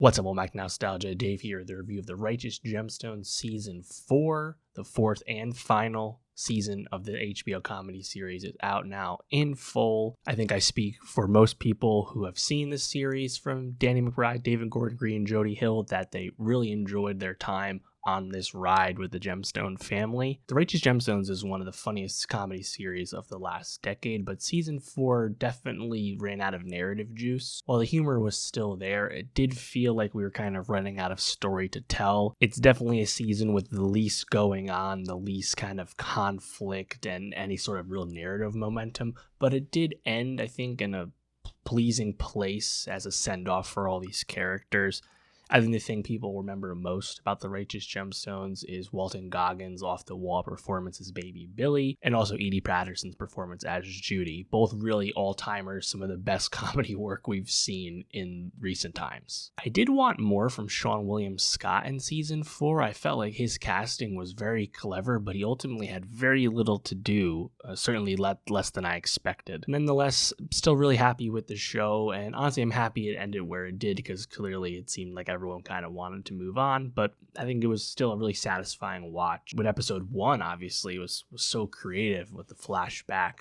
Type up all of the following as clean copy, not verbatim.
What's up, Mac Nowstalgia? Dave here, the review of the Righteous Gemstones Season 4, the fourth and final season of the HBO comedy series is out now in full. I think I speak for most people who have seen this series from Danny McBride, David Gordon Green, Jody Hill, that they really enjoyed their time on this ride with the Gemstone family. The Righteous Gemstones is one of the funniest comedy series of the last decade, but season 4 definitely ran out of narrative juice. While the humor was still there, it did feel like we were kind of running out of story to tell. It's definitely a season with the least going on, the least kind of conflict and any sort of real narrative momentum, but it did end, I think, in a pleasing place as a send-off for all these characters. I think the thing people remember most about the Righteous Gemstones is Walton Goggins' off-the-wall performance as Baby Billy, and also Edi Patterson's performance as Judy. Both really all-timers, some of the best comedy work we've seen in recent times. I did want more from Sean William Scott in Season 4. I felt like his casting was very clever, but he ultimately had very little to do, certainly less than I expected. Nonetheless, still really happy with the show, and honestly, I'm happy it ended where it did, because clearly it seemed like everyone kind of wanted to move on, but I think it was still a really satisfying watch. With episode 1, obviously, was so creative with the flashback,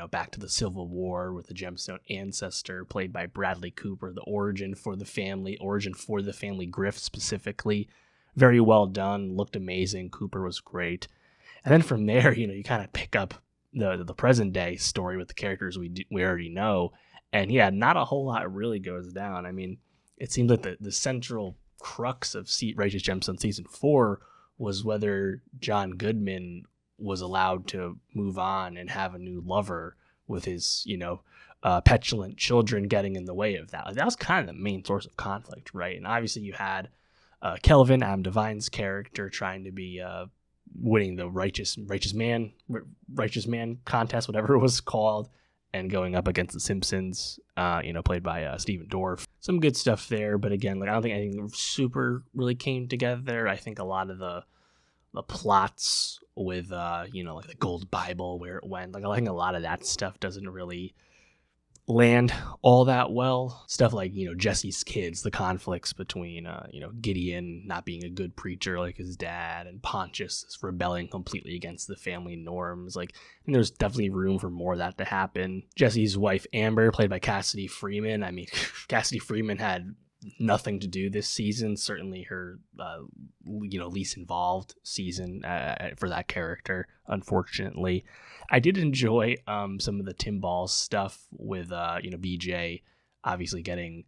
back to the Civil War with the Gemstone ancestor played by Bradley Cooper, the origin for the family grift specifically. Very well done, looked amazing. Cooper was great. And then from there, you kind of pick up the present day story with the characters we already know. And yeah, not a whole lot really goes down. I mean, it seems like the central crux of Righteous Gemstones Season 4 was whether John Goodman was allowed to move on and have a new lover with his, petulant children getting in the way of that. Like, that was kind of the main source of conflict, right? And obviously you had Kelvin, Adam DeVine's character, trying to be winning the righteous man contest, whatever it was called, and going up against the Simpsons, played by Stephen Dorff. Some good stuff there, but again, I don't think anything super really came together. I think a lot of the plots with, the Gold Bible, where it went, I think a lot of that stuff doesn't really land all that well. Stuff like, Jesse's kids, the conflicts between, Gideon not being a good preacher like his dad, and Pontius rebelling completely against the family norms. And there's definitely room for more of that to happen. Jesse's wife, Amber, played by Cassidy Freeman. I mean, Cassidy Freeman had nothing to do this season. Certainly her, least involved season for that character, unfortunately. I did enjoy some of the Tim Balls stuff with, BJ obviously getting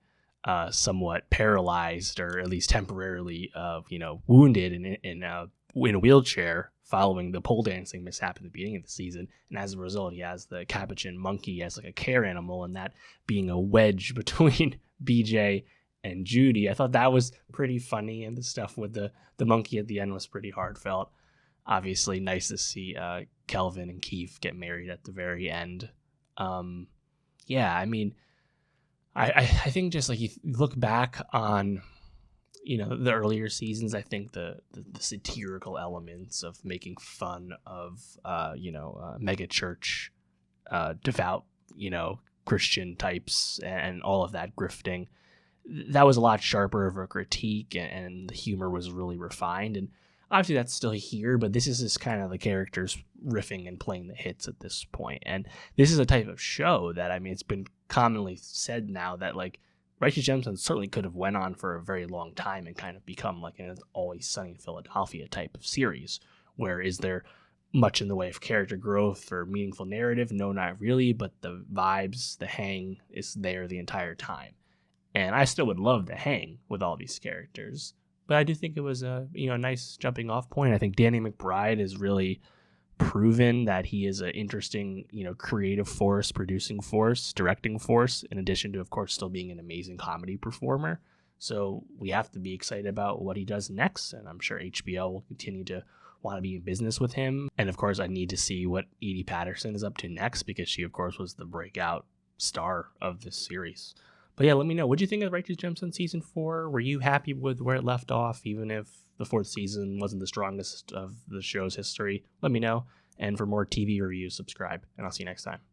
somewhat paralyzed, or at least temporarily, wounded in a wheelchair following the pole dancing mishap at the beginning of the season. And as a result, he has the capuchin monkey as a care animal, and that being a wedge between BJ and Judy. I thought that was pretty funny, and the stuff with the monkey at the end was pretty heartfelt. Obviously, nice to see Kelvin and Keith get married at the very end. I think just you look back on, the earlier seasons, I think the satirical elements of making fun of, mega church, devout, Christian types and all of that grifting, that was a lot sharper of a critique, and the humor was really refined. And obviously that's still here, but this is just kind of the characters riffing and playing the hits at this point. And this is a type of show that, it's been commonly said now that Righteous Gemstones certainly could have went on for a very long time and kind of become an Always Sunny in Philadelphia type of series, where is there much in the way of character growth or meaningful narrative? No, not really, but the vibes, the hang is there the entire time. And I still would love to hang with all these characters, but I do think it was a nice jumping off point. I think Danny McBride has really proven that he is an interesting, creative force, producing force, directing force, in addition to, of course, still being an amazing comedy performer. So we have to be excited about what he does next, and I'm sure HBO will continue to want to be in business with him. And of course, I need to see what Edi Patterson is up to next, because she, of course, was the breakout star of this series. But yeah, let me know. What did you think of Righteous Gemstones Season 4? Were you happy with where it left off, even if the fourth season wasn't the strongest of the show's history? Let me know. And for more TV reviews, subscribe, and I'll see you next time.